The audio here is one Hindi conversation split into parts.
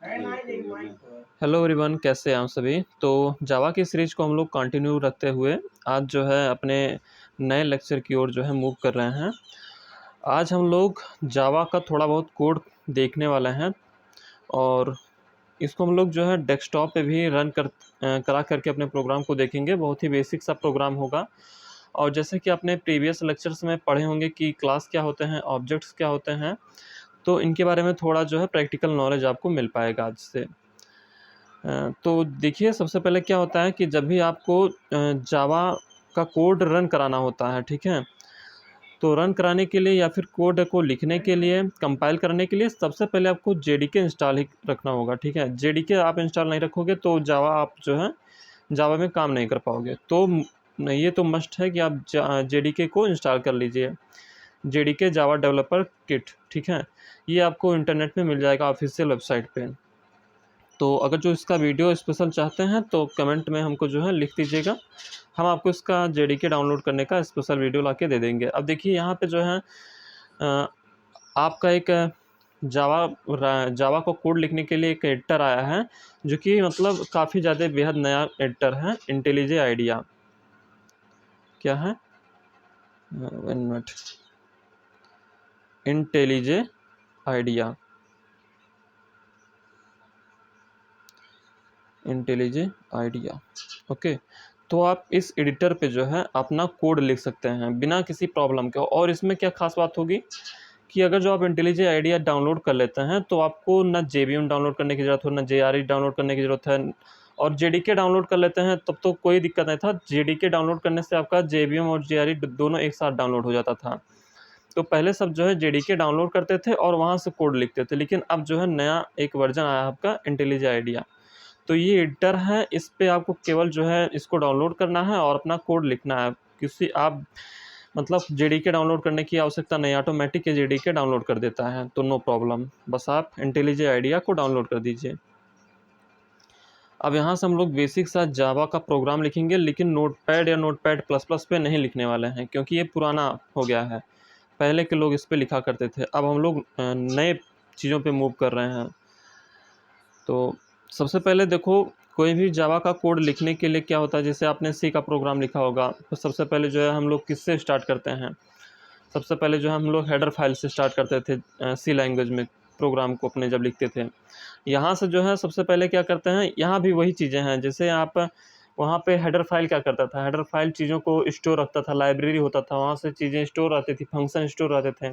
हेलो एवरीवन, कैसे हैं आप सभी। तो जावा की सीरीज को हम लोग कंटिन्यू रखते हुए आज जो है अपने नए लेक्चर की ओर जो है मूव कर रहे हैं। आज हम लोग जावा का थोड़ा बहुत कोड देखने वाले हैं और इसको हम लोग जो है डेस्कटॉप पे भी करा करके अपने प्रोग्राम को देखेंगे। बहुत ही बेसिक सा प्रोग्राम होगा और जैसे कि आपने प्रीवियस लेक्चर्स में पढ़े होंगे कि क्लास क्या होते हैं, ऑब्जेक्ट्स क्या होते हैं, तो इनके बारे में थोड़ा जो है प्रैक्टिकल नॉलेज आपको मिल पाएगा आज से। तो देखिए, सबसे पहले क्या होता है कि जब भी आपको जावा का कोड रन कराना होता है, ठीक है, तो रन कराने के लिए या फिर कोड को लिखने के लिए, कंपाइल करने के लिए सबसे पहले आपको जेडीके इंस्टॉल ही रखना होगा। ठीक है, जेडीके आप इंस्टॉल नहीं रखोगे तो जावा आप जो है जावा में काम नहीं कर पाओगे। तो ये तो मस्ट है कि आप जेडीके को इंस्टॉल कर लीजिए, जेडीके जावा डेवलपर किट। ठीक है, ये आपको इंटरनेट में मिल जाएगा ऑफिशियल वेबसाइट पे। तो अगर जो इसका वीडियो स्पेशल चाहते हैं तो कमेंट में हमको जो है लिख दीजिएगा, हम आपको इसका जेडीके डाउनलोड करने का स्पेशल वीडियो ला के दे देंगे। अब देखिए, यहाँ पे जो है आपका एक जावा को कोड लिखने के लिए एक एडिटर आया है, जो कि मतलब काफ़ी ज़्यादा बेहद नया एडिटर है, इंटेलिजे आइडिया। क्या है? One minute, IntelliJ IDEA, IntelliJ IDEA. Okay, तो आप इस एडिटर पे जो है अपना कोड लिख सकते हैं बिना किसी प्रॉब्लम के। और इसमें क्या खास बात होगी कि अगर जो आप इंटेलिजे आइडिया डाउनलोड कर लेते हैं तो आपको ना जेबीएम डाउनलोड करने की ज़रूरत हो, ना जेआरई डाउनलोड करने की ज़रूरत है। और जेडीके डाउनलोड कर लेते हैं तब तो कोई दिक्कत नहीं था, जेडीके डाउनलोड करने से आपका जेबीएम और जेआरई दोनों एक साथ डाउनलोड हो जाता था। तो पहले सब जो है जेडीके डाउनलोड करते थे और वहाँ से कोड लिखते थे, लेकिन अब जो है नया एक वर्जन आया आपका इंटेलिजे आइडिया। तो ये एडिटर है, इस पे आपको केवल जो है इसको डाउनलोड करना है और अपना कोड लिखना है। किसी आप मतलब जेडीके डाउनलोड करने की आवश्यकता नहीं, ऑटोमेटिक ये जेडीके डाउनलोड कर देता है, तो नो प्रॉब्लम। बस आप इंटेलिजे आइडिया को डाउनलोड कर दीजिए। अब यहाँ से हम लोग बेसिक सा जावा का प्रोग्राम लिखेंगे, लेकिन नोटपैड या नोटपैड प्लस प्लस पे नहीं लिखने वाले हैं, क्योंकि ये पुराना हो गया है। पहले के लोग इस पे लिखा करते थे, अब हम लोग नए चीज़ों पे मूव कर रहे हैं। तो सबसे पहले देखो, कोई भी जावा का कोड लिखने के लिए क्या होता है, जैसे आपने सी का प्रोग्राम लिखा होगा, तो सबसे पहले जो है हम लोग किससे स्टार्ट करते हैं। सबसे पहले जो है हम लोग हेडर फाइल से स्टार्ट करते थे सी लैंग्वेज में, प्रोग्राम को अपने जब लिखते थे। यहाँ से जो है सबसे पहले क्या करते हैं, यहाँ भी वही चीज़ें हैं। जैसे आप वहाँ पे हेडर फाइल क्या करता था, हेडर फाइल चीज़ों को स्टोर रखता था, लाइब्रेरी होता था, वहाँ से चीज़ें स्टोर रहती थी, फंक्शन स्टोर रहते थे।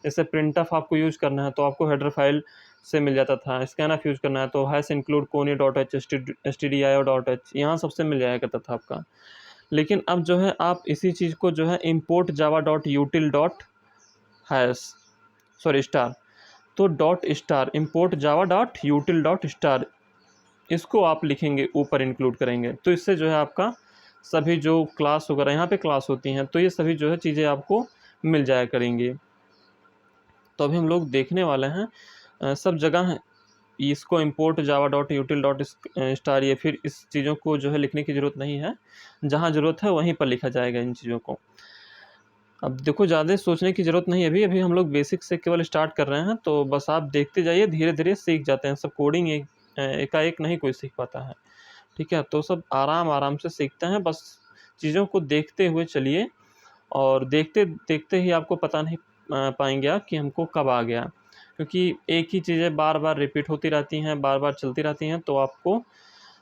जैसे प्रिंटफ आपको यूज़ करना है तो आपको हेडर फाइल से मिल जाता था, स्कैनफ यूज़ करना है तो हैश इंक्लूड कोनी dot H stdio dot H, यहाँ सबसे मिल जाया करता था आपका। लेकिन अब जो है आप इसी चीज़ को जो है import Java dot util dot hash sorry star, तो dot star import Java dot util dot star, इसको आप लिखेंगे, ऊपर इंक्लूड करेंगे, तो इससे जो है आपका सभी जो क्लास वगैरह यहाँ पे क्लास होती हैं, तो ये सभी जो है चीज़ें आपको मिल जाया करेंगी। तो अभी हम लोग देखने वाले हैं सब जगह है इसको import Java dot util dot star, ये फिर इस चीज़ों को जो है लिखने की ज़रूरत नहीं है, जहाँ ज़रूरत है वहीं पर लिखा जाएगा इन चीज़ों को। अब देखो, ज़्यादा सोचने की ज़रूरत नहीं है, अभी अभी हम लोग बेसिक से केवल स्टार्ट कर रहे हैं, तो बस आप देखते जाइए, धीरे धीरे सीख जाते हैं सब। कोडिंग एकाएक नहीं कोई सीख पाता है, ठीक है, तो सब आराम आराम से सीखते हैं। बस चीज़ों को देखते हुए चलिए, और देखते देखते ही आपको पता नहीं पाएंगे आप कि हमको कब आ गया, क्योंकि एक ही चीज़ें बार बार रिपीट होती रहती हैं, बार बार चलती रहती हैं, तो आपको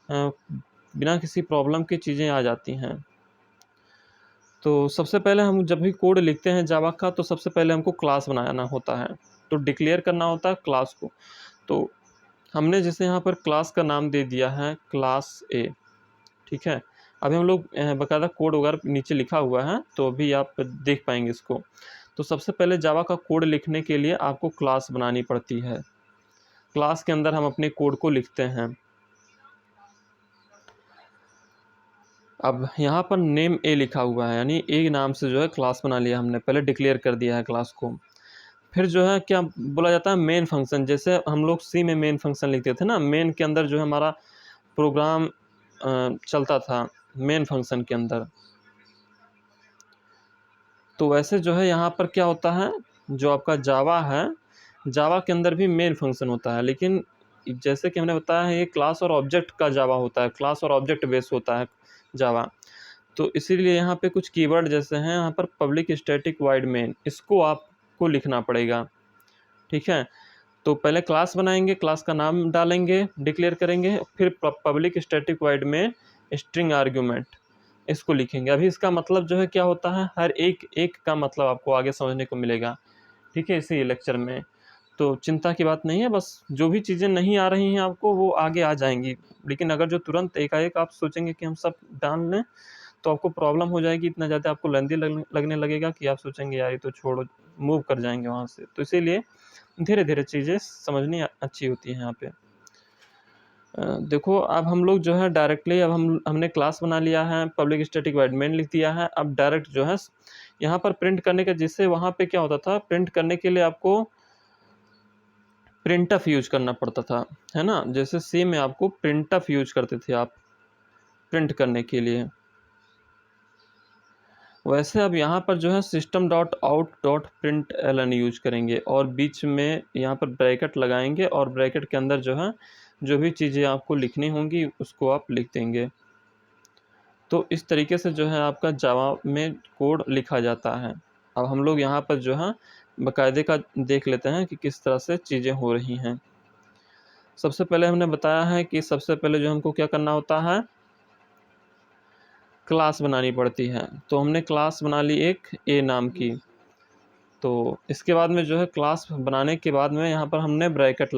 बिना किसी प्रॉब्लम की चीज़ें आ जाती हैं। तो सबसे पहले हम जब भी कोड लिखते हैं जावा का, तो सबसे पहले हमको क्लास बनाना होता है, तो डिक्लेयर करना होता है क्लास को। तो हमने जैसे यहाँ पर क्लास का नाम दे दिया है क्लास ए, ठीक है। अभी हम लोग बाकायदा कोड वगैरह नीचे लिखा हुआ है, तो अभी आप देख पाएंगे इसको। तो सबसे पहले जावा का कोड लिखने के लिए आपको क्लास बनानी पड़ती है, क्लास के अंदर हम अपने कोड को लिखते हैं। अब यहाँ पर नेम ए लिखा हुआ है, यानी ए नाम से जो है क्लास बना लिया हमने, पहले डिक्लेयर कर दिया है क्लास को। फिर जो है क्या बोला जाता है, मेन फंक्शन। जैसे हम लोग सी में मेन फंक्शन लिखते थे ना, मेन के अंदर जो है हमारा प्रोग्राम चलता था मेन फंक्शन के अंदर। तो वैसे जो है यहाँ पर क्या होता है, जो आपका जावा है, जावा के अंदर भी मेन फंक्शन होता है, लेकिन जैसे कि हमने बताया है, ये क्लास और ऑब्जेक्ट का जावा होता है, क्लास और ऑब्जेक्ट बेस होता है जावा। तो इसीलिए यहाँ पे कुछ कीवर्ड जैसे हैं यहाँ पर पब्लिक स्टैटिक वॉइड मेन, इसको आपको लिखना पड़ेगा। ठीक है, तो पहले क्लास बनाएंगे, क्लास का नाम डालेंगे, डिक्लेयर करेंगे, फिर पब्लिक स्टैटिक वॉइड में स्ट्रिंग आर्ग्यूमेंट, इसको लिखेंगे। अभी इसका मतलब जो है क्या होता है, हर एक एक का मतलब आपको आगे समझने को मिलेगा। ठीक है, इसी लेक्चर में, तो चिंता की बात नहीं है। बस जो भी चीज़ें नहीं आ रही हैं आपको वो आगे आ जाएंगी, लेकिन अगर जो तुरंत एकाएक आप सोचेंगे कि हम सब डाल लें तो आपको प्रॉब्लम हो जाएगी, इतना ज़्यादा आपको लेंदी लगने लगेगा कि आप सोचेंगे यार ये तो छोड़ो, मूव कर जाएंगे वहाँ से। तो इसीलिए धीरे धीरे चीज़ें समझनी अच्छी होती हैं यहाँ पे। देखो अब हम लोग जो है डायरेक्टली, अब हमने क्लास बना लिया है, पब्लिक स्टैटिक वॉइड मेन लिख दिया है। अब डायरेक्ट जो है यहाँ पर प्रिंट करने का, जिससे वहाँ पे क्या होता था, प्रिंट करने के लिए आपको प्रिंटफ यूज करना पड़ता था, है ना। जैसे सी में आपको प्रिंटफ यूज करते थे आप प्रिंट करने के लिए, वैसे अब यहाँ पर जो है system dot out dot print L use करेंगे, और बीच में यहाँ पर ब्रैकेट लगाएंगे, और ब्रैकेट के अंदर जो है जो भी चीज़ें आपको लिखनी होंगी उसको आप लिख देंगे। तो इस तरीके से जो है आपका जावा में कोड लिखा जाता है। अब हम लोग यहाँ पर जो है बाकायदे का देख लेते हैं कि किस तरह से चीज़ें हो रही हैं। सबसे पहले हमने बताया है कि सबसे पहले जो हमको क्या करना होता है, क्लास बनानी पड़ती है। तो हमने क्लास बना ली एक ए नाम की। तो इसके बाद में जो है क्लास बनाने के बाद में यहाँ पर हमने ब्रैकेट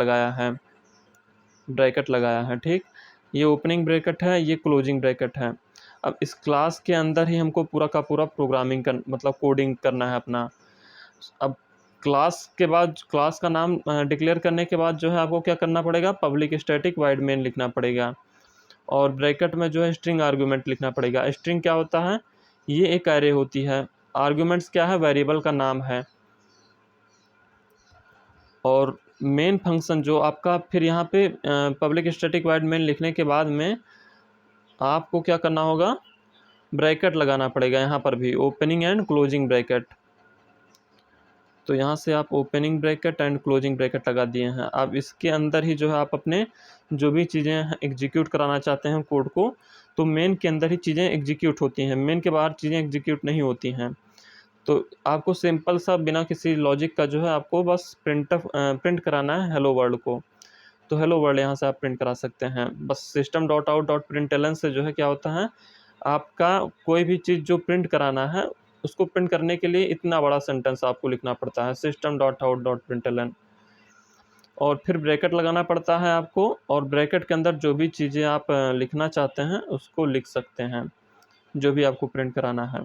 लगाया है, ठीक। ये ओपनिंग ब्रैकेट है, ये क्लोजिंग ब्रैकेट है। अब इस क्लास के अंदर ही हमको पूरा का पूरा प्रोग्रामिंग कर मतलब कोडिंग करना है अपना। अब क्लास के बाद, क्लास का नाम डिक्लेयर करने के बाद जो है आपको क्या करना पड़ेगा, पब्लिक स्टैटिक वॉइड मेन लिखना पड़ेगा, और ब्रैकेट में जो है स्ट्रिंग आर्गूमेंट लिखना पड़ेगा। स्ट्रिंग क्या होता है, ये एक एरे होती है। आर्गूमेंट्स क्या है, वेरिएबल का नाम है। और मेन फंक्शन जो आपका, फिर यहाँ पे पब्लिक स्टैटिक वॉइड मेन लिखने के बाद में आपको क्या करना होगा, ब्रैकेट लगाना पड़ेगा यहाँ पर भी, ओपनिंग एंड क्लोजिंग ब्रैकेट। तो यहाँ से आप opening bracket and closing bracket लगा दिए हैं। अब इसके अंदर ही जो है आप अपने जो भी चीज़ें एग्जीक्यूट कराना चाहते हैं कोड को, तो मेन के अंदर ही चीज़ें एग्जीक्यूट होती हैं, मेन के बाहर चीज़ें एग्जीक्यूट नहीं होती हैं। तो आपको सिंपल सा बिना किसी लॉजिक का जो है आपको बस प्रिंट कराना है हेलो वर्ल्ड को। तो हेलो वर्ल्ड यहाँ से आप प्रिंट करा सकते हैं। बस system dot out dot print ln से जो है क्या होता है, आपका कोई भी चीज़ जो प्रिंट कराना है उसको प्रिंट करने के लिए इतना बड़ा सेंटेंस आपको लिखना पड़ता है, system dot out dot print ln, और फिर ब्रैकेट लगाना पड़ता है आपको, और ब्रैकेट के अंदर जो भी चीज़ें आप लिखना चाहते हैं उसको लिख सकते हैं, जो भी आपको प्रिंट कराना है।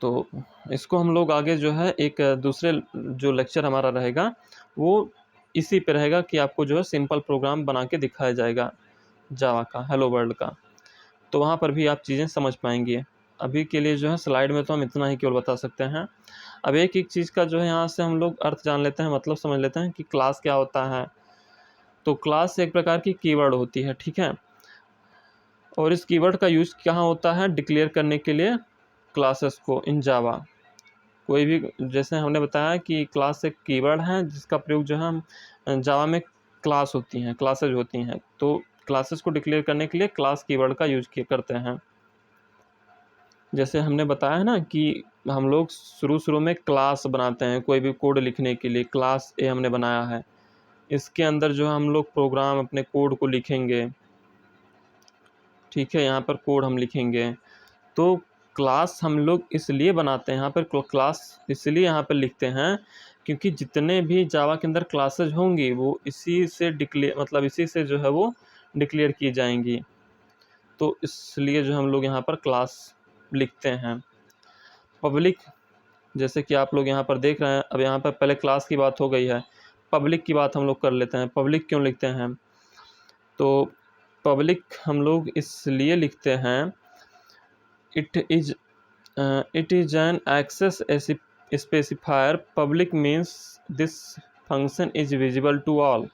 तो इसको हम लोग आगे जो है एक दूसरे जो लेक्चर हमारा रहेगा वो इसी पे रहेगा कि आपको जो है सिंपल प्रोग्राम बना के दिखाया जाएगा जावा का, हेलो वर्ल्ड का। तो वहाँ पर भी आप चीज़ें समझ पाएंगे। अभी के लिए जो है स्लाइड में तो हम इतना ही केवल बता सकते हैं। अब एक एक चीज़ का जो है यहाँ से हम लोग अर्थ जान लेते हैं, मतलब समझ लेते हैं कि क्लास क्या होता है। तो क्लास एक प्रकार की कीवर्ड होती है, ठीक है। और इस कीवर्ड का यूज़ कहाँ होता है, डिक्लेयर करने के लिए क्लासेस को इन जावा। कोई भी, जैसे हमने बताया कि क्लास एक कीवर्ड है जिसका प्रयोग जो है हम जावा में क्लास होती हैं, क्लासेज होती हैं, तो क्लासेस को डिक्लेयर करने के लिए क्लास कीवर्ड का यूज करते हैं। जैसे हमने बताया है ना कि हम लोग शुरू में क्लास बनाते हैं कोई भी कोड लिखने के लिए, क्लास ए हमने बनाया है, इसके अंदर जो है हम लोग प्रोग्राम अपने कोड को लिखेंगे, ठीक है। यहाँ पर कोड हम लिखेंगे, तो क्लास हम लोग इसलिए बनाते हैं यहाँ पर, क्लास इसलिए यहाँ पर लिखते हैं क्योंकि जितने भी जावा के अंदर क्लासेज होंगी वो इसी से मतलब इसी से जो है वो डिक्लेयर की जाएंगी। तो इसलिए जो हम लोग यहाँ पर क्लास लिखते हैं। पब्लिक, जैसे कि आप लोग यहाँ पर देख रहे हैं, अब यहाँ पर पहले क्लास की बात हो गई है, पब्लिक की बात हम लोग कर लेते हैं। पब्लिक क्यों लिखते हैं, तो पब्लिक हम लोग इसलिए लिखते हैं, it is an access specifier. Public means this function is visible to all.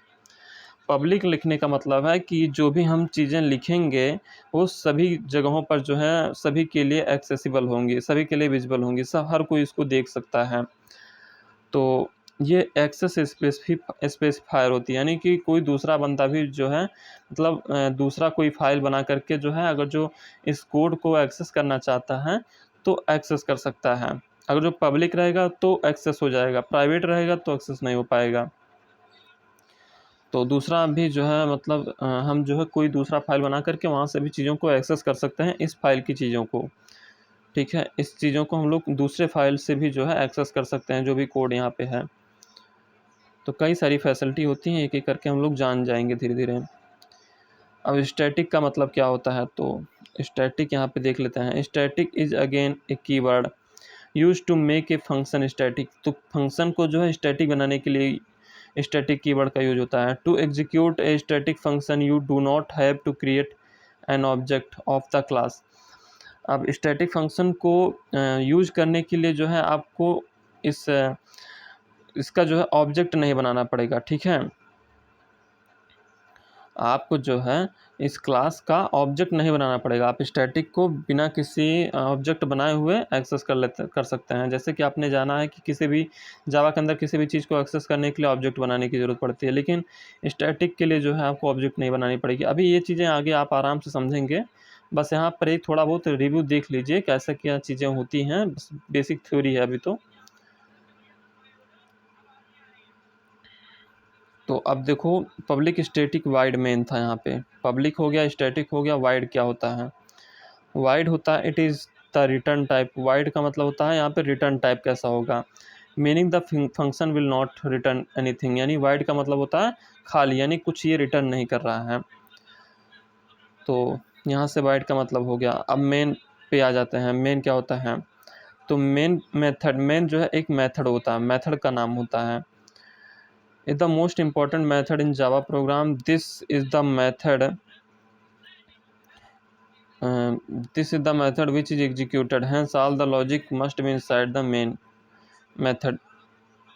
Public लिखने का मतलब है कि जो भी हम चीज़ें लिखेंगे वो सभी जगहों पर जो है सभी के लिए एक्सेसिबल होंगी, सभी के लिए विजिबल होंगी, सब हर कोई इसको देख सकता है। तो ये एक्सेस स्पेसिफायर होती है, यानी कि कोई दूसरा बंदा भी जो है मतलब दूसरा कोई फाइल बना करके जो है अगर जो इस कोड को एक्सेस करना चाहता है तो एक्सेस कर सकता है। अगर जो पब्लिक रहेगा तो एक्सेस हो जाएगा, प्राइवेट रहेगा तो एक्सेस नहीं हो पाएगा। तो दूसरा भी जो है मतलब हम जो है कोई दूसरा फाइल बना करके वहाँ से भी चीज़ों को एक्सेस कर सकते हैं, इस फाइल की चीज़ों को। ठीक है, इस चीज़ों को हम लोग दूसरे फाइल से भी जो है एक्सेस कर सकते हैं, जो भी कोड यहाँ पे है। तो कई सारी फैसिलिटी होती हैं, एक एक करके हम लोग जान जाएंगे धीरे धीरे। अब स्टैटिक का मतलब क्या होता है, तो स्टैटिक यहाँ पे देख लेते हैं। Static is again a keyword use to make a function static. तो फंक्शन को जो है स्टैटिक बनाने के लिए स्टैटिक कीवर्ड का यूज होता है। To execute a static function you do not have to create an object of the class. अब स्टैटिक फंक्शन को यूज करने के लिए जो है आपको इसका जो है ऑब्जेक्ट नहीं बनाना पड़ेगा। ठीक है, आपको जो है इस क्लास का ऑब्जेक्ट नहीं बनाना पड़ेगा। आप स्टैटिक को बिना किसी ऑब्जेक्ट बनाए हुए एक्सेस कर सकते हैं। जैसे कि आपने जाना है कि किसी भी जावा के अंदर किसी भी चीज़ को एक्सेस करने के लिए ऑब्जेक्ट बनाने की ज़रूरत पड़ती है, लेकिन स्टैटिक के लिए जो है आपको ऑब्जेक्ट नहीं बनानी पड़ेगी। अभी ये चीज़ें आगे आप आराम से समझेंगे, बस यहाँ पर एक थोड़ा बहुत रिव्यू देख लीजिए कैसे क्या चीज़ें होती हैं, बस बेसिक थ्योरी है अभी तो अब देखो, पब्लिक स्टैटिक वाइड मेन था यहाँ पे। पब्लिक हो गया, स्टैटिक हो गया, वाइड क्या होता है? वाइड होता है it is the return type. Wide का मतलब होता है यहाँ पे रिटर्न टाइप कैसा होगा, meaning the function will not return anything. यानी वाइड का मतलब होता है खाली, यानी कुछ ये रिटर्न नहीं कर रहा है। तो यहाँ से वाइड का मतलब हो गया। अब मेन पे आ जाते हैं। मेन क्या होता है? तो मेन मेथड, मेन जो है एक मेथड होता है, मेथड का नाम होता है। is the most important method in Java program. This is the method which is executed. Hence, all the logic must be inside the main method.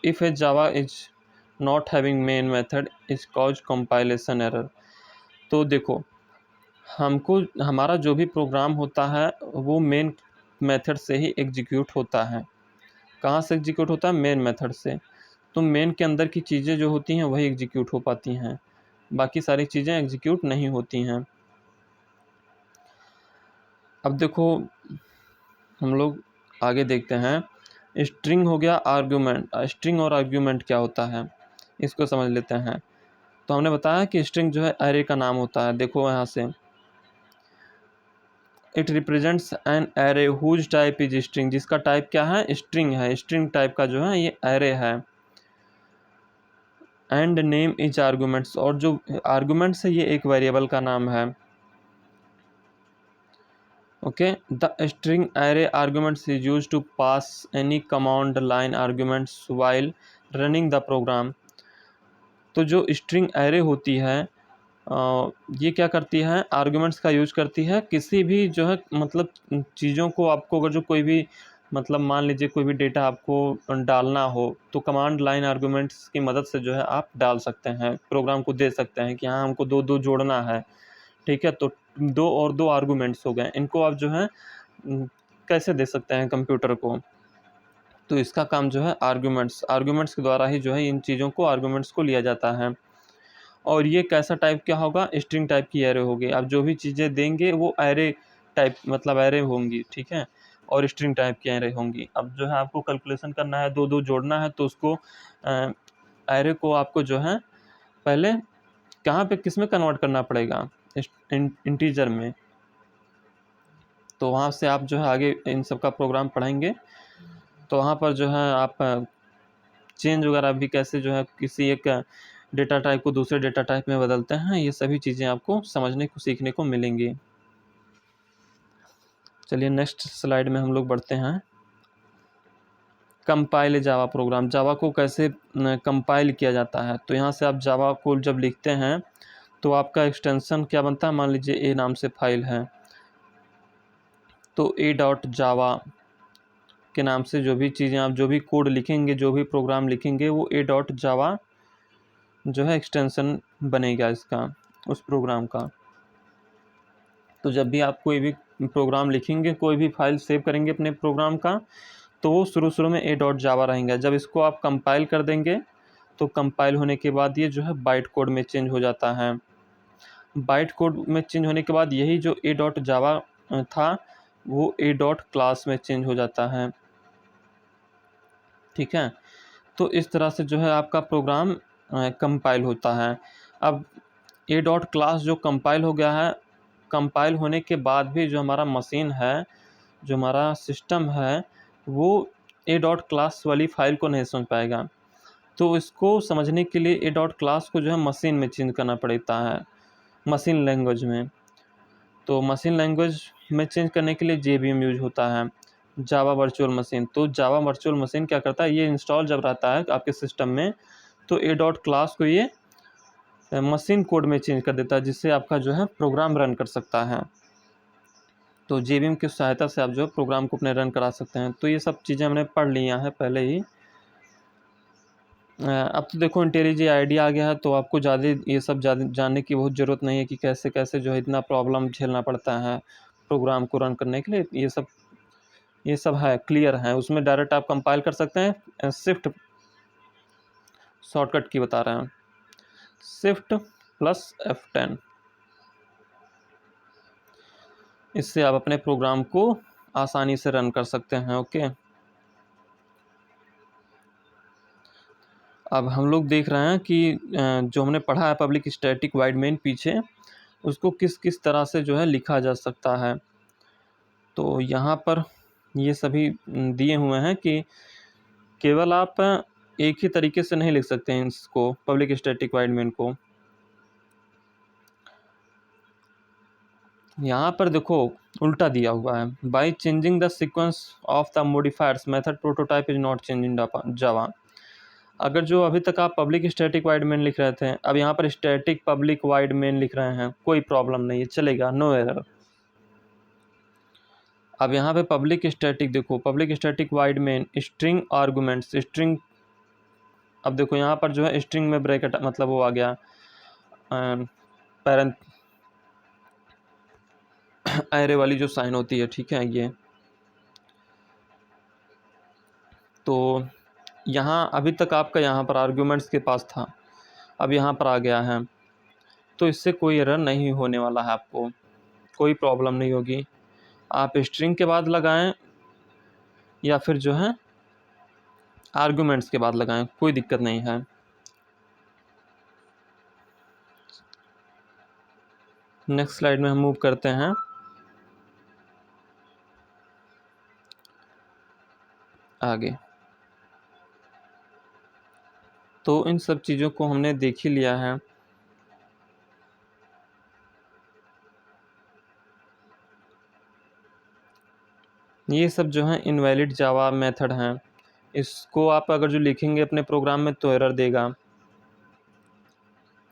If a Java is not having main method, is cause compilation error. तो देखो, हमको हमारा जो भी प्रोग्राम होता है वो मेन मेथड से ही एग्जीक्यूट होता है। कहाँ से एग्जीक्यूट होता है? मेन मेथड से। तो मेन के अंदर की चीज़ें जो होती हैं वही एग्जीक्यूट हो पाती हैं, बाकी सारी चीज़ें एग्जीक्यूट नहीं होती हैं। अब देखो हम लोग आगे देखते हैं। स्ट्रिंग हो गया, आर्ग्यूमेंट। स्ट्रिंग और आर्ग्यूमेंट क्या होता है इसको समझ लेते हैं। तो हमने बताया कि स्ट्रिंग जो है एरे का नाम होता है। देखो यहाँ से, it represents an array whose type is string. जिसका टाइप क्या है? स्ट्रिंग है। स्ट्रिंग टाइप का जो है ये एरे है। एंड नेम इज आर्गूमेंट्स, और जो आर्गूमेंट्स है ये एक वेरिएबल का नाम है। Okay, the string array arguments is use to pass any command line arguments while running the program. तो जो स्ट्रिंग एरे होती है ये क्या करती है? आर्गूमेंट्स का यूज करती है किसी भी जो है मतलब चीज़ों को, आपको अगर जो कोई भी मतलब मान लीजिए कोई भी डेटा आपको डालना हो तो कमांड लाइन आर्गूमेंट्स की मदद से जो है आप डाल सकते हैं, प्रोग्राम को दे सकते हैं कि हाँ हमको दो दो जोड़ना है। ठीक है, तो दो और दो आर्गूमेंट्स हो गए, इनको आप जो है कैसे दे सकते हैं कंप्यूटर को? तो इसका काम जो है आर्गूमेंट्स के द्वारा ही जो है इन चीज़ों को, आर्गूमेंट्स को लिया जाता है। और ये कैसा टाइप क्या होगा? स्ट्रिंग टाइप की एरे होगी। आप जो भी चीज़ें देंगे वो एरे टाइप मतलब एरे होंगी। ठीक है, और स्ट्रिंग टाइप की एरे होंगी। अब जो है आपको कैलकुलेशन करना है, दो दो जोड़ना है, तो उसको एरे को आपको जो है पहले कहाँ पे किस में कन्वर्ट करना पड़ेगा? इंटीजर में। तो वहाँ से आप जो है आगे इन सब का प्रोग्राम पढ़ेंगे, तो वहाँ पर जो है आप चेंज वगैरह भी कैसे जो है किसी एक डेटा टाइप को दूसरे डेटा टाइप में बदलते हैं, ये सभी चीज़ें आपको समझने को सीखने को मिलेंगी। चलिए नेक्स्ट स्लाइड में हम लोग बढ़ते हैं। कंपाइल जावा प्रोग्राम, जावा को कैसे कंपाइल किया जाता है? तो यहाँ से आप जावा को जब लिखते हैं तो आपका एक्सटेंशन क्या बनता है? मान लीजिए ए नाम से फाइल है, तो a.java के नाम से जो भी चीज़ें आप जो भी कोड लिखेंगे, जो भी प्रोग्राम लिखेंगे, वो a.java जो है एक्सटेंशन बनेगा इसका, उस प्रोग्राम का। तो जब भी आप कोई भी प्रोग्राम लिखेंगे, कोई भी फाइल सेव करेंगे अपने प्रोग्राम का, तो वो शुरू में ए डॉट जावा रहेंगे। जब इसको आप कंपाइल कर देंगे तो कंपाइल होने के बाद ये जो है बाइट कोड में चेंज हो जाता है। बाइट कोड में चेंज होने के बाद यही जो ए डॉट जावा था वो ए डॉट क्लास में चेंज हो जाता है। ठीक है, तो इस तरह से जो है आपका प्रोग्राम कंपाइल होता है। अब ए डॉट क्लास जो कंपाइल हो गया है, कंपाइल होने के बाद भी जो हमारा मशीन है, जो हमारा सिस्टम है, वो ए डॉट क्लास वाली फाइल को नहीं समझ पाएगा। तो इसको समझने के लिए ए डॉट क्लास को जो है मशीन में चेंज करना पड़ता है, मशीन लैंग्वेज में। तो मशीन लैंग्वेज में चेंज करने के लिए JVM यूज होता है, जावा वर्चुअल मशीन। तो जावा वर्चुअल मशीन क्या करता है, ये इंस्टॉल जब रहता है आपके सिस्टम में तो ए डॉट क्लास को ये मशीन कोड में चेंज कर देता है, जिससे आपका जो है प्रोग्राम रन कर सकता है। तो JVM की सहायता से आप जो प्रोग्राम को अपने रन करा सकते हैं। तो ये सब चीज़ें हमने पढ़ लिया हैं पहले ही। अब तो देखो IntelliJ IDEA आ गया है, तो आपको ज़्यादा ये सब ज़्यादा जानने की बहुत ज़रूरत नहीं है कि कैसे कैसे जो है इतना प्रॉब्लम झेलना पड़ता है प्रोग्राम को रन करने के लिए। ये सब है, क्लियर है। उसमें डायरेक्ट आप कंपाइल कर सकते हैं। शिफ्ट शॉर्टकट की बता रहे हैं, शिफ्ट प्लस F10, इससे आप अपने प्रोग्राम को आसानी से रन कर सकते हैं। ओके, अब हम लोग देख रहे हैं कि जो हमने पढ़ा है पब्लिक स्टैटिक वाइड मेन पीछे, उसको किस किस तरह से जो है लिखा जा सकता है। तो यहाँ पर ये सभी दिए हुए हैं कि केवल आप एक ही तरीके से नहीं लिख सकते हैं इसको, पब्लिक स्टैटिक वाइड मेन को। यहाँ पर देखो उल्टा दिया हुआ है, by changing the sequence of the modifiers method prototype is not change in Java. अगर जो अभी तक आप पब्लिक स्टैटिक वाइड मेन लिख रहे थे, अब यहाँ पर स्टैटिक पब्लिक वाइड मेन लिख रहे हैं, कोई प्रॉब्लम नहीं है, चलेगा, नो एरर। अब यहाँ पे पब्लिक स्टैटिक देखो, public static wide main string arguments, string, अब देखो यहाँ पर जो है स्ट्रिंग में ब्रैकेट मतलब वो आ गया पैरेंट एरे वाली जो साइन होती है। ठीक है, ये तो यहाँ अभी तक आपका यहाँ पर आर्गुमेंट्स के पास था, अब यहाँ पर आ गया है, तो इससे कोई एरर नहीं होने वाला है, आपको कोई प्रॉब्लम नहीं होगी। आप स्ट्रिंग के बाद लगाएं या फिर जो है आर्गुमेंट्स के बाद लगाएं, कोई दिक्कत नहीं है। नेक्स्ट स्लाइड में हम मूव करते हैं आगे। तो इन सब चीज़ों को हमने देख ही लिया है। ये सब जो है इनवैलिड जावा मेथड हैं, इसको आप अगर जो लिखेंगे अपने प्रोग्राम में तो एरर देगा।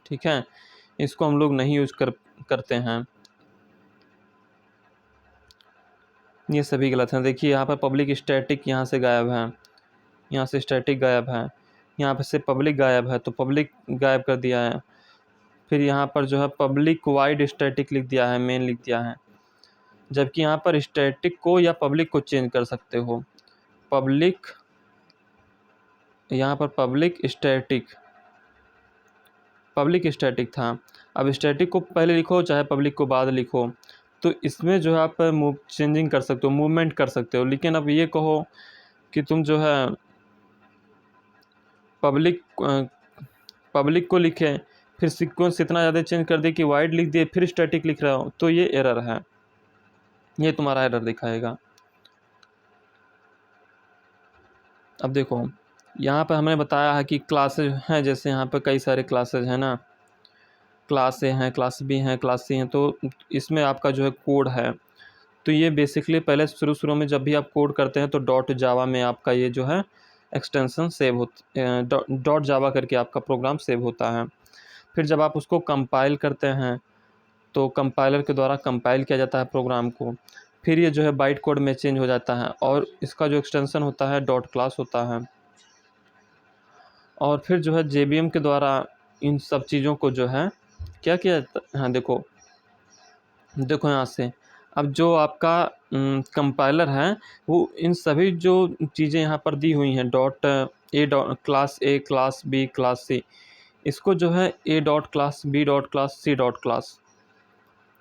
ठीक है, इसको हम लोग नहीं यूज करते हैं, ये सभी गलत हैं। देखिए यहाँ पर पब्लिक स्टैटिक यहाँ से गायब है, यहाँ से स्टैटिक गायब है, यहाँ पर से पब्लिक गायब है, तो पब्लिक गायब कर दिया है। फिर यहाँ पर जो है पब्लिक वाइड स्टैटिक लिख दिया है, मेन लिख दिया है, जबकि यहाँ पर स्टैटिक को या पब्लिक को चेंज कर सकते हो। पब्लिक, यहाँ पर पब्लिक स्टैटिक था, अब स्टैटिक को पहले लिखो चाहे पब्लिक को बाद लिखो, तो इसमें जो है आप चेंजिंग कर सकते हो, मूवमेंट कर सकते हो। लेकिन अब ये कहो कि तुम जो है पब्लिक को लिखे फिर सीक्वेंस इतना ज़्यादा चेंज कर दे कि वाइड लिख दिए फिर स्टैटिक लिख रहा हो, तो ये एरर है, ये तुम्हारा एरर दिखाएगा। अब देखो यहाँ पर हमने बताया है कि क्लासेज हैं, जैसे यहाँ पर कई सारे क्लासेज हैं ना, क्लास ए हैं, क्लास बी हैं, क्लास सी हैं, तो इसमें आपका जो है कोड है। तो ये बेसिकली पहले शुरू में जब भी आप कोड करते हैं तो डॉट जावा में आपका ये जो है एक्सटेंशन सेव होता, डॉट जावा करके आपका प्रोग्राम सेव होता है। फिर जब आप उसको कंपाइल करते हैं तो कंपाइलर के द्वारा कंपाइल किया जाता है प्रोग्राम को, फिर ये जो है बाइट कोड में चेंज हो जाता है और इसका जो एक्सटेंशन होता है डॉट क्लास होता है। और फिर जो है JVM के द्वारा इन सब चीज़ों को जो है क्या किया जाता है, हाँ देखो यहाँ से अब जो आपका कंपाइलर है वो इन सभी जो चीज़ें यहाँ पर दी हुई हैं dot A dot class A, class B, class C, इसको जो है A dot class, B dot class, C dot class,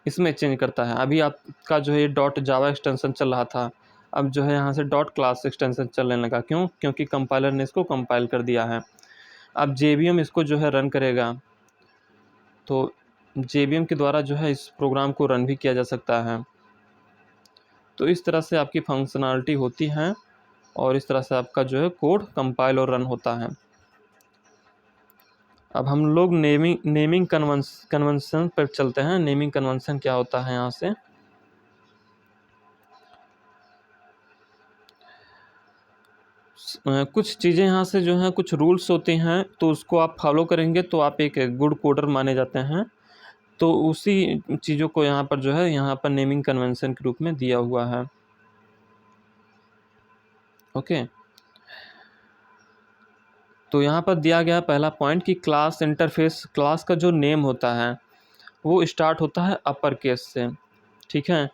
इसमें चेंज करता है। अभी आपका जो है डॉट जावा एक्सटेंशन चल रहा था, अब जो है यहाँ से डॉट क्लास एक्सटेंशन चलने लगा। क्यों? क्योंकि कंपाइलर ने इसको कंपाइल कर दिया है। अब JVM इसको जो है रन करेगा, तो JVM के द्वारा जो है इस प्रोग्राम को रन भी किया जा सकता है। तो इस तरह से आपकी फंक्शनलिटी होती है और इस तरह से आपका जो है कोड कंपाइल और रन होता है। अब हम लोग नेमिंग कन्वेंशन पर चलते हैं। नेमिंग कन्वेंशन क्या होता है? यहाँ से कुछ चीज़ें यहाँ से जो हैं कुछ रूल्स होते हैं, तो उसको आप फॉलो करेंगे तो आप एक गुड कोडर माने जाते हैं। तो उसी चीज़ों को यहाँ पर जो है यहाँ पर नेमिंग कन्वेंशन के रूप में दिया हुआ है। ओके, तो यहाँ पर दिया गया पहला पॉइंट कि क्लास इंटरफेस, क्लास का जो नेम होता है वो स्टार्ट होता है अपर केस से, ठीक है,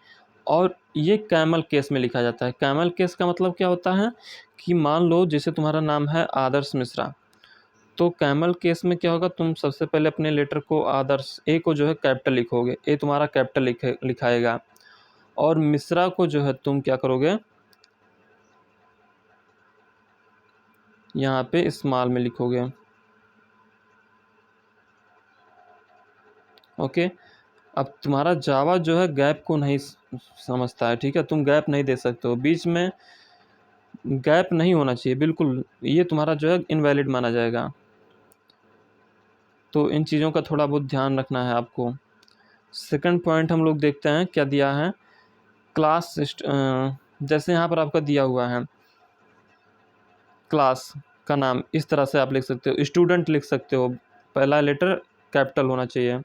और ये कैमल केस में लिखा जाता है। कैमल केस का मतलब क्या होता है कि मान लो जैसे तुम्हारा नाम है आदर्श मिश्रा, तो कैमल केस में क्या होगा, तुम सबसे पहले अपने लेटर को आदर्श ए को जो है कैपिटल लिखोगे, ए तुम्हारा कैपिटल लिखाएगा, और मिश्रा को जो है तुम क्या करोगे, यहाँ पे स्मॉल में लिखोगे। ओके, अब तुम्हारा जावा जो है गैप को नहीं समझता है, ठीक है, तुम गैप नहीं दे सकते हो, बीच में गैप नहीं होना चाहिए बिल्कुल, ये तुम्हारा जो है इनवैलिड माना जाएगा। तो इन चीज़ों का थोड़ा बहुत ध्यान रखना है आपको। सेकंड पॉइंट हम लोग देखते हैं क्या दिया है। क्लास जैसे यहाँ पर आपका दिया हुआ है क्लास का नाम, इस तरह से आप लिख सकते हो, स्टूडेंट लिख सकते हो, पहला लेटर कैपिटल होना चाहिए।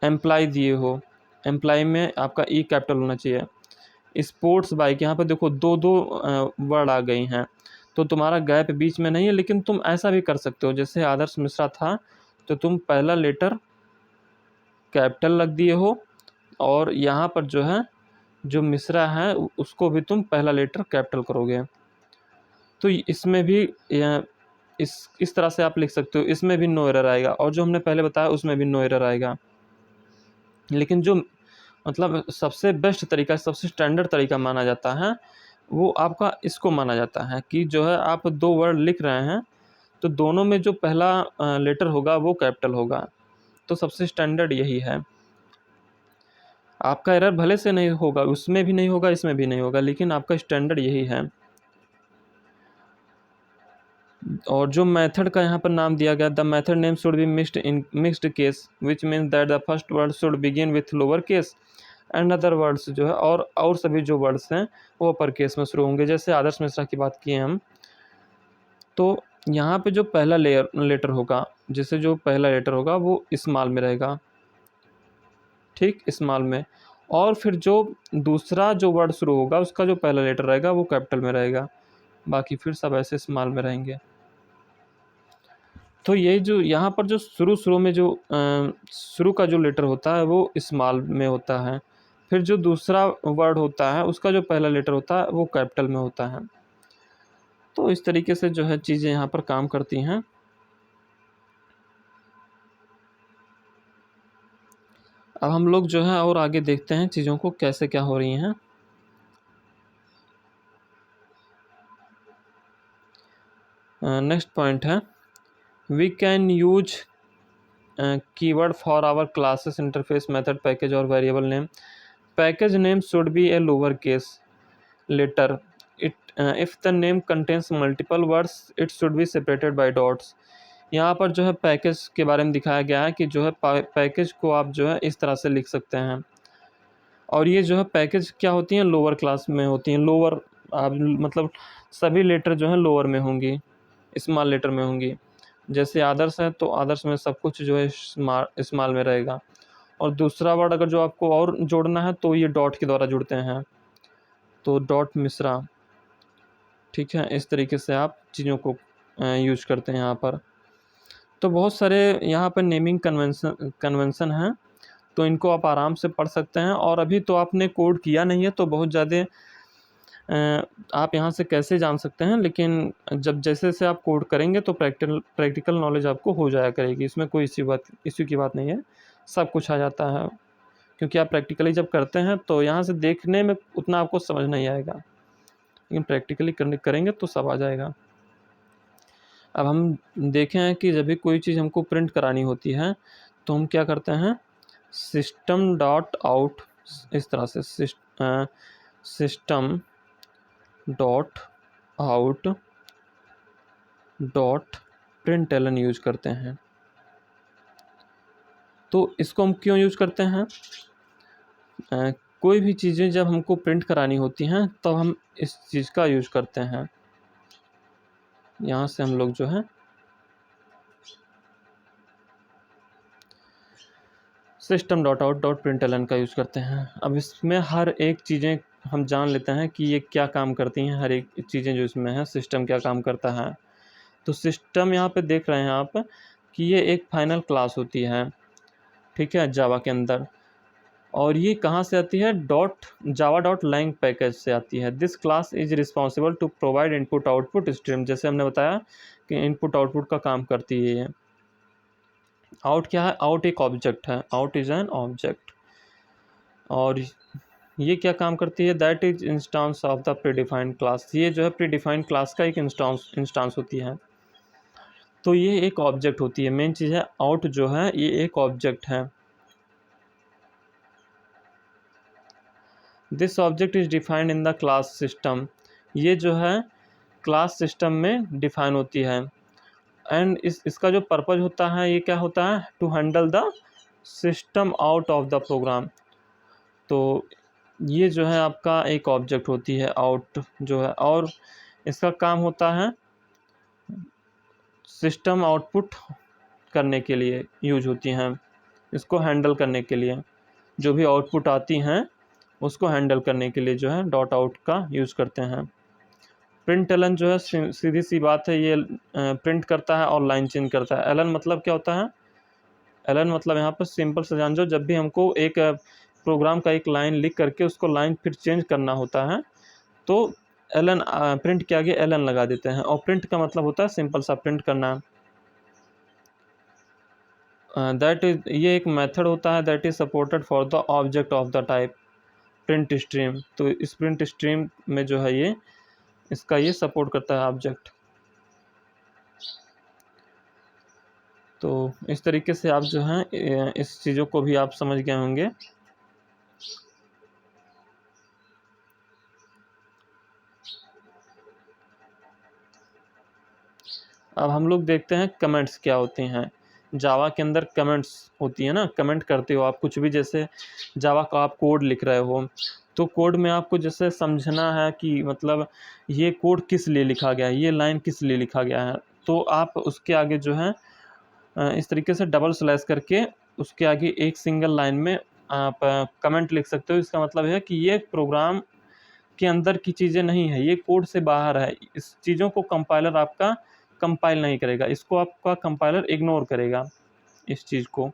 एम्प्लॉय दिए हो, एम्प्लॉय में आपका ई कैपिटल होना चाहिए। स्पोर्ट्स बाइक, यहाँ पर देखो दो दो वर्ड आ गई हैं, तो तुम्हारा गैप बीच में नहीं है, लेकिन तुम ऐसा भी कर सकते हो, जैसे आदर्श मिश्रा था तो तुम पहला लेटर कैपिटल रख दिए हो, और यहाँ पर जो है जो मिश्रा है उसको भी तुम पहला लेटर कैपिटल करोगे। तो इसमें भी इस तरह से आप लिख सकते हो, इसमें भी नो एरर आएगा, और जो हमने पहले बताया उसमें भी नो एरर आएगा। लेकिन जो मतलब सबसे बेस्ट तरीका, सबसे स्टैंडर्ड तरीका माना जाता है वो आपका इसको माना जाता है कि जो है आप दो वर्ड लिख रहे हैं तो दोनों में जो पहला लेटर होगा वो कैपिटल होगा। तो सबसे स्टैंडर्ड यही है। आपका एरर भले से नहीं होगा, उसमें भी नहीं होगा, इसमें भी नहीं होगा, लेकिन आपका स्टैंडर्ड यही है। और जो मेथड का यहाँ पर नाम दिया गया, the method name should be mixed in mixed case which means that the first word should begin with lower case and other words जो है और सभी जो वर्ड्स हैं वो अपर केस में शुरू होंगे। जैसे आदर्श मिश्रा की बात किए हम, तो यहाँ पे जो पहला लेटर होगा, जैसे जो पहला लेटर होगा वो स्मॉल में रहेगा, ठीक, स्मॉल में, और फिर जो दूसरा जो वर्ड शुरू होगा उसका जो पहला लेटर रहेगा वो कैपिटल में रहेगा, बाकी फिर सब ऐसे स्मॉल में रहेंगे। तो ये जो यहाँ पर जो शुरू में जो शुरू का जो लेटर होता है वो स्मॉल में होता है, फिर जो दूसरा वर्ड होता है उसका जो पहला लेटर होता है वो कैपिटल में होता है। तो इस तरीके से जो है चीज़ें यहाँ पर काम करती हैं। अब हम लोग जो है और आगे देखते हैं चीज़ों को कैसे क्या हो रही हैं। नेक्स्ट पॉइंट है we can use keyword for our classes interface method package और variable name. Package name should be a lower case letter, it if the name contains multiple words it should be separated by dots. यहाँ पर जो है पैकेज के बारे में दिखाया गया है कि जो है पैकेज को आप जो है इस तरह से लिख सकते हैं, और ये जो है पैकेज क्या होती हैं, लोअर क्लास में होती हैं, लोअर आप मतलब सभी लेटर जो है लोअर में होंगी, स्मॉल लेटर में होंगी। जैसे आदर्श है तो आदर्श में सब कुछ जो है स्मॉल में रहेगा, और दूसरा वर्ड अगर जो आपको और जोड़ना है तो ये डॉट के द्वारा जुड़ते हैं, तो डॉट मिश्रा, ठीक है, इस तरीके से आप चीज़ों को यूज करते हैं यहाँ पर। तो बहुत सारे यहाँ पर नेमिंग कन्वेंसन हैं, तो इनको आप आराम से पढ़ सकते हैं। और अभी तो आपने कोड किया नहीं है तो बहुत ज़्यादा आप यहाँ से कैसे जान सकते हैं, लेकिन जब जैसे जैसे आप कोड करेंगे तो प्रैक्टिकल नॉलेज आपको हो जाया करेगी। इसमें कोई इश्यू की बात नहीं है, सब कुछ आ जाता है। क्योंकि आप प्रैक्टिकली जब करते हैं तो यहाँ से देखने में उतना आपको समझ नहीं आएगा, लेकिन प्रैक्टिकली करेंगे तो सब आ जाएगा। अब हम देखें हैं कि जब भी कोई चीज़ हमको प्रिंट करानी होती है तो हम क्या करते हैं, सिस्टम डॉट आउट, इस तरह से system dot out dot println use करते हैं। तो इसको हम क्यों यूज करते हैं, कोई भी चीज़ें जब हमको प्रिंट करानी होती हैं तो हम इस चीज़ का यूज करते हैं। यहाँ से हम लोग जो है system dot out dot println का यूज़ करते हैं। अब इसमें हर एक चीज़ें हम जान लेते हैं कि ये क्या काम करती हैं, हर एक चीज़ें जो इसमें है, सिस्टम क्या काम करता है। तो सिस्टम यहाँ पे देख रहे हैं आप कि ये एक फाइनल क्लास होती है, ठीक है, जावा के अंदर। और ये कहाँ से आती है, जावा डॉट लैंग पैकेज से आती है। This class is responsible to provide input output stream, जैसे हमने बताया कि इनपुट आउटपुट का काम करती है ये। आउट क्या है, आउट एक ऑब्जेक्ट है, आउट इज एन ऑब्जेक्ट। और ये क्या काम करती है, that is instance of the predefined class, ये जो है प्रीडिफाइंड क्लास का एक इंस्टांस होती है। तो ये एक ऑब्जेक्ट होती है, मेन चीज़ है आउट जो है ये एक ऑब्जेक्ट है। This object is defined in the class system, ये जो है क्लास सिस्टम में डिफाइन होती है। एंड इसका जो पर्पज होता है ये क्या होता है, to handle the system out of the program. तो ये जो है आपका एक ऑब्जेक्ट होती है आउट जो है, और इसका काम होता है सिस्टम आउटपुट करने के लिए यूज होती हैं, इसको हैंडल करने के लिए, जो भी आउटपुट आती हैं उसको हैंडल करने के लिए जो है डॉट आउट का यूज़ करते हैं। प्रिंट एलन जो है सीधी सी बात है, ये प्रिंट करता है और लाइन चेंज करता है। एलन मतलब क्या होता है, एलन मतलब यहाँ पर सिंपल से जान जाओ, जब भी हमको एक प्रोग्राम का एक लाइन लिख करके उसको लाइन फिर चेंज करना होता है तो एलन प्रिंट के आगे एलन लगा देते हैं। और प्रिंट का मतलब होता है सिंपल सा प्रिंट करना। दैट इज, ये एक मेथड होता है that is supported for the object of the type print stream. तो इस प्रिंट स्ट्रीम में जो है ये इसका ये सपोर्ट करता है ऑब्जेक्ट। तो इस तरीके से आप जो हैं इस चीज़ों को भी आप समझ गए होंगे। अब हम लोग देखते हैं कमेंट्स क्या होते हैं। जावा के अंदर कमेंट्स होती है ना, कमेंट करते हो आप कुछ भी, जैसे जावा का आप कोड लिख रहे हो तो कोड में आपको जैसे समझना है कि मतलब ये कोड किस लिए लिखा गया है, ये लाइन किस लिए लिखा गया है, तो आप उसके आगे जो है इस तरीके से डबल स्लैश करके उसके आगे एक सिंगल लाइन में आप कमेंट लिख सकते हो। इसका मतलब है कि ये प्रोग्राम के अंदर की चीज़ें नहीं है, ये कोड से बाहर है, इस चीज़ों को कंपाइलर आपका कंपाइल नहीं करेगा, इसको आपका कंपाइलर इग्नोर करेगा इस चीज़ को।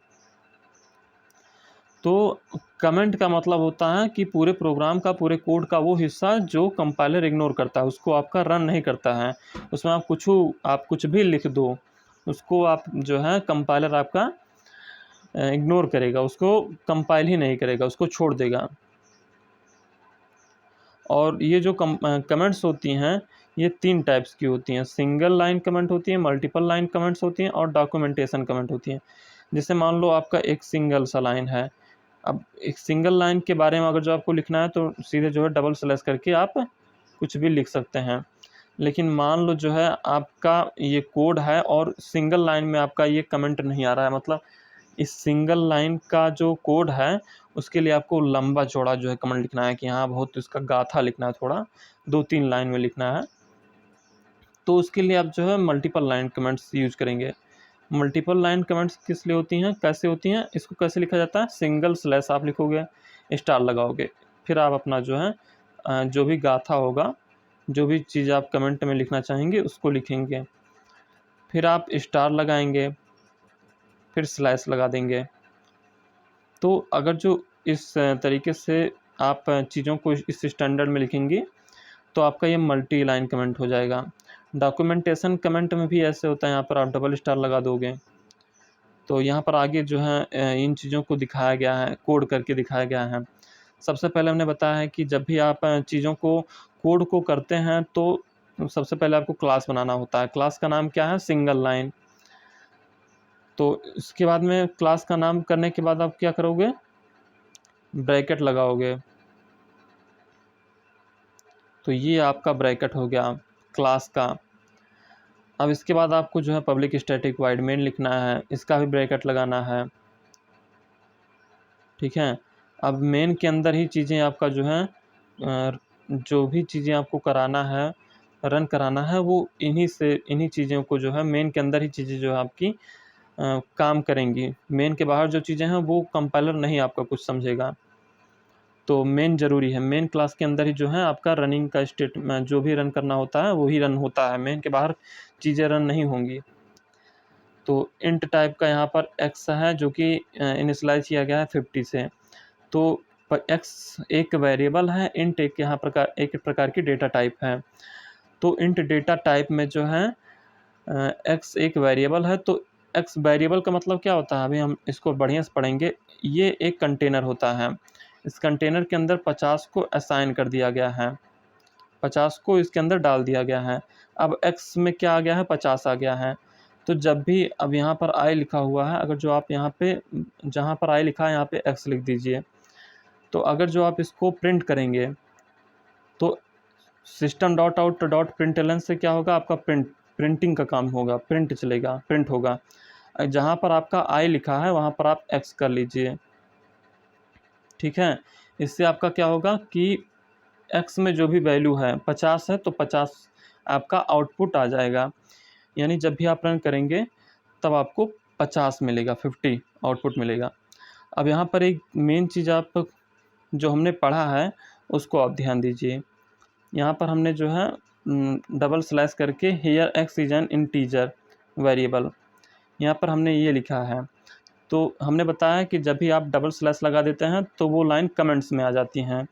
तो कमेंट का मतलब होता है कि पूरे प्रोग्राम का, पूरे कोड का वो हिस्सा जो कंपाइलर इग्नोर करता है, उसको आपका रन नहीं करता है। उसमें आप कुछ भी लिख दो, उसको आप जो है कंपाइलर आपका इग्नोर करेगा, उसको कंपाइल ही नहीं करेगा, उसको छोड़ देगा। और ये जो कमेंट्स होती हैं ये 3 टाइप्स की होती हैं, सिंगल लाइन कमेंट होती है, मल्टीपल लाइन कमेंट्स होती हैं और डॉक्यूमेंटेशन कमेंट होती हैं। जैसे मान लो आपका एक सिंगल सा लाइन है, अब एक सिंगल लाइन के बारे में अगर जो आपको लिखना है तो सीधे जो है डबल स्लैश करके आप कुछ भी लिख सकते हैं। लेकिन मान लो जो है आपका ये कोड है और सिंगल लाइन में आपका ये कमेंट नहीं आ रहा है, मतलब इस सिंगल लाइन का जो कोड है उसके लिए आपको लंबा चौड़ा जो है कमेंट लिखना है कि हाँ बहुत इसका गाथा लिखना है, थोड़ा 2-3 लाइन में लिखना है, तो उसके लिए आप जो है मल्टीपल लाइन कमेंट्स यूज करेंगे। मल्टीपल लाइन कमेंट्स किस लिए होती हैं, कैसे होती हैं, इसको कैसे लिखा जाता है, सिंगल स्लैश आप लिखोगे, स्टार लगाओगे, फिर आप अपना जो है जो भी गाथा होगा, जो भी चीज़ आप कमेंट में लिखना चाहेंगे उसको लिखेंगे, फिर आप स्टार लगाएंगे, फिर स्लैश लगा देंगे, तो अगर जो इस तरीके से आप चीज़ों को इस स्टैंडर्ड में लिखेंगे तो आपका ये मल्टी लाइन कमेंट हो जाएगा। डॉक्यूमेंटेशन कमेंट में भी ऐसे होता है, यहाँ पर आप डबल स्टार लगा दोगे तो यहाँ पर आगे जो है इन चीज़ों को दिखाया गया है, कोड करके दिखाया गया है। सबसे पहले हमने बताया है कि जब भी आप चीज़ों को कोड को करते हैं तो सबसे पहले आपको क्लास बनाना होता है। क्लास का नाम क्या है? Single line. तो इसके बाद में क्लास का नाम करने के बाद आप क्या करोगे? ब्रैकेट लगाओगे। तो ये आपका ब्रैकेट हो गया क्लास का। अब इसके बाद आपको जो है पब्लिक स्टैटिक वाइड मेन लिखना है, इसका भी ब्रैकेट लगाना है, ठीक है। अब मेन के अंदर ही चीज़ें आपका जो है जो भी चीज़ें आपको कराना है, रन कराना है, वो इन्हीं चीज़ों को जो है मेन के अंदर ही चीज़ें जो है आपकी काम करेंगी। मेन के बाहर जो चीज़ें हैं वो कंपाइलर नहीं आपका कुछ समझेगा। तो मेन ज़रूरी है, मेन क्लास के अंदर ही जो है आपका रनिंग का स्टेट में जो भी रन करना होता है वही रन होता है, मेन के बाहर चीज़ें रन नहीं होंगी। तो इंट टाइप का यहाँ पर एक्स है जो कि इनिशियलाइज किया गया है 50 से। तो एक्स एक वेरिएबल है, इंट एक प्रकार की डेटा टाइप है। तो इंट डेटा टाइप में जो है एक्स एक वेरिएबल है। तो एक्स वेरिएबल का मतलब क्या होता है? अभी हम इसको बढ़िया से पढ़ेंगे। ये एक कंटेनर होता है, इस कंटेनर के अंदर 50 को असाइन कर दिया गया है, 50 को इसके अंदर डाल दिया गया है। अब एक्स में क्या आ गया है? 50 आ गया है। तो जब भी अब यहाँ पर आई लिखा हुआ है, अगर जो आप यहाँ पे जहाँ पर आई लिखा है यहाँ पे एक्स लिख दीजिए। तो अगर जो आप इसको प्रिंट करेंगे तो system dot out dot println से क्या होगा? आपका प्रिंटिंग का काम होगा, प्रिंट चलेगा, प्रिंट होगा। जहाँ पर आपका आई लिखा है वहाँ पर आप एक्स कर लीजिए, ठीक है। इससे आपका क्या होगा कि एक्स में जो भी वैल्यू है 50 है तो 50 आपका आउटपुट आ जाएगा। यानी जब भी आप रन करेंगे तब आपको 50 मिलेगा, 50 आउटपुट मिलेगा। अब यहाँ पर एक मेन चीज़ आप जो हमने पढ़ा है उसको आप ध्यान दीजिए। यहाँ पर हमने जो है डबल स्लैश करके here x is an integer variable, यहाँ पर हमने ये लिखा है। तो हमने बताया कि जब भी आप डबल स्लैश लगा देते हैं तो वो लाइन कमेंट्स में आ जाती हैं।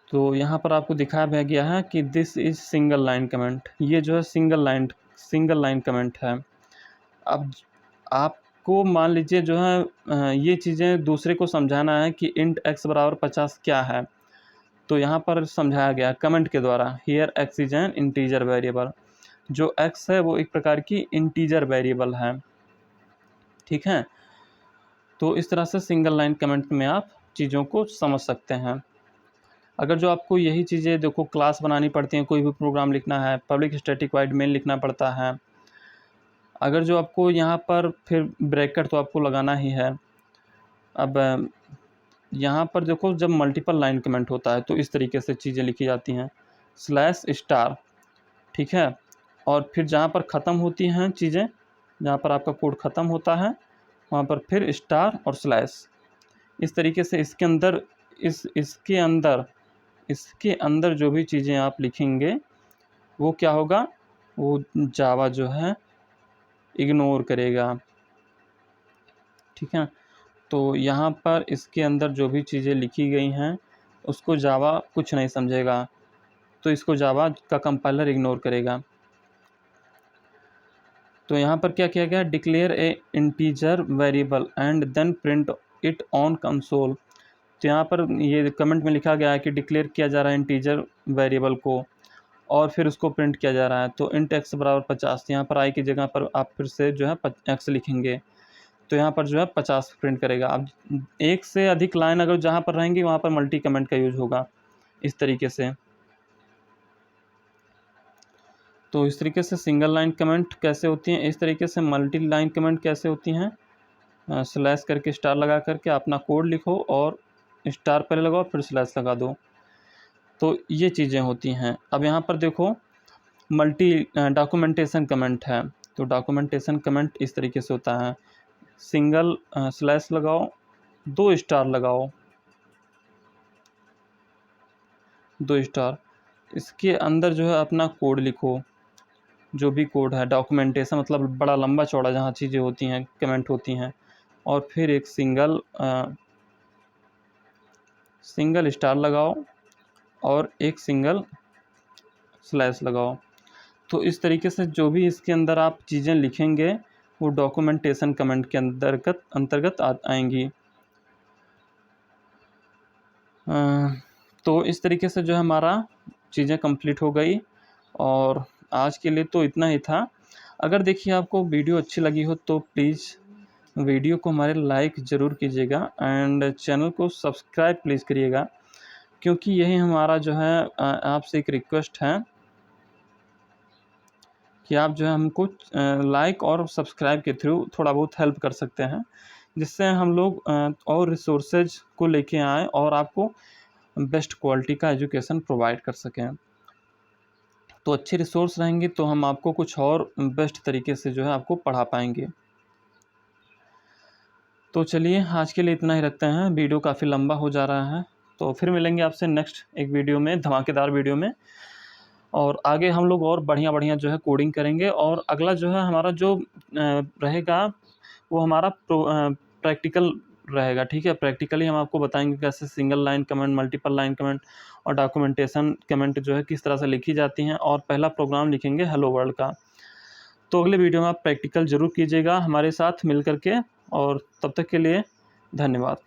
तो यहाँ पर आपको दिखाया गया है कि this is single line comment, ये जो है सिंगल लाइन कमेंट है। अब आपको मान लीजिए जो है ये चीज़ें दूसरे को समझाना है कि इंट एक्स बराबर 50 क्या है। तो यहाँ पर समझाया गया कमेंट के द्वारा, here x is an integer variable. जो एक्स है वो एक प्रकार की इंटीजर वेरिएबल है, ठीक है। तो इस तरह से सिंगल लाइन कमेंट में आप चीज़ों को समझ सकते हैं। अगर जो आपको यही चीज़ें देखो क्लास बनानी पड़ती हैं, कोई भी प्रोग्राम लिखना है, पब्लिक स्टैटिक वाइड मेन लिखना पड़ता है। अगर जो आपको यहाँ पर फिर ब्रैकेट तो आपको लगाना ही है। अब यहाँ पर देखो जब मल्टीपल लाइन कमेंट होता है तो इस तरीके से चीज़ें लिखी जाती हैं, स्लैश स्टार, ठीक है। और फिर जहाँ पर ख़त्म होती हैं चीज़ें, जहाँ पर आपका कोड ख़त्म होता है वहाँ पर फिर स्टार और स्लैश। इस तरीके से इसके अंदर जो भी चीज़ें आप लिखेंगे वो क्या होगा? वो जावा जो है इग्नोर करेगा, ठीक है। तो यहाँ पर इसके अंदर जो भी चीज़ें लिखी गई हैं उसको जावा कुछ नहीं समझेगा, तो इसको जावा का कंपाइलर इग्नोर करेगा। तो यहाँ पर क्या किया गया? Declare a integer variable and then print it on console. तो यहाँ पर ये कमेंट में लिखा गया है कि डिक्लेयर किया जा रहा है इंटीजर वेरिएबल को और फिर उसको प्रिंट किया जा रहा है। तो इंट एक्स बराबर 50, यहाँ पर आई की जगह पर आप फिर से जो है एक्स लिखेंगे तो यहाँ पर जो है 50 प्रिंट करेगा। अब एक से अधिक लाइन अगर जहाँ पर रहेंगी वहाँ पर मल्टी कमेंट का यूज होगा इस तरीके से। तो इस तरीके से सिंगल लाइन कमेंट कैसे होती हैं, इस तरीके से मल्टी लाइन कमेंट कैसे होती हैं, स्लैश करके स्टार लगा करके अपना कोड लिखो और स्टार पहले लगाओ फिर स्लैश लगा दो। तो ये चीज़ें होती हैं। अब यहाँ पर देखो मल्टी डॉक्यूमेंटेशन कमेंट है। तो डॉक्यूमेंटेशन कमेंट इस तरीके से होता है, सिंगल स्लैश लगाओ, 2 स्टार लगाओ, 2 स्टार, इसके अंदर जो है अपना कोड लिखो, जो भी कोड है। डॉक्यूमेंटेशन मतलब बड़ा लंबा चौड़ा जहाँ चीज़ें होती हैं कमेंट होती हैं और फिर एक सिंगल स्टार लगाओ और एक सिंगल स्लैश लगाओ। तो इस तरीके से जो भी इसके अंदर आप चीज़ें लिखेंगे वो डॉक्यूमेंटेशन कमेंट के अंतर्गत आएंगी। तो इस तरीके से जो है हमारा चीज़ें कंप्लीट हो गई और आज के लिए तो इतना ही था। अगर देखिए आपको वीडियो अच्छी लगी हो तो प्लीज़ वीडियो को हमारे लाइक ज़रूर कीजिएगा एंड चैनल को सब्सक्राइब प्लीज़ करिएगा, क्योंकि यही हमारा जो है आपसे एक रिक्वेस्ट है कि आप जो है हमको लाइक और सब्सक्राइब के थ्रू थोड़ा बहुत हेल्प कर सकते हैं, जिससे हम लोग और रिसोर्सेज को लेके आएँ और आपको बेस्ट क्वालिटी का एजुकेशन प्रोवाइड कर सकें। तो अच्छे रिसोर्स रहेंगे तो हम आपको कुछ और बेस्ट तरीके से जो है आपको पढ़ा पाएंगे। तो चलिए आज के लिए इतना ही रखते हैं, वीडियो काफ़ी लंबा हो जा रहा है। तो फिर मिलेंगे आपसे नेक्स्ट एक वीडियो में, धमाकेदार वीडियो में, और आगे हम लोग और बढ़िया जो है कोडिंग करेंगे। और अगला जो है हमारा जो रहेगा वो हमारा प्रैक्टिकल रहेगा, ठीक है। प्रैक्टिकली हम आपको बताएंगे कैसे single line comment, multiple line comment और डॉक्यूमेंटेशन कमेंट जो है किस तरह से लिखी जाती हैं, और पहला प्रोग्राम लिखेंगे हेलो वर्ल्ड का। तो अगले वीडियो में आप प्रैक्टिकल ज़रूर कीजिएगा हमारे साथ मिल करके, और तब तक के लिए धन्यवाद।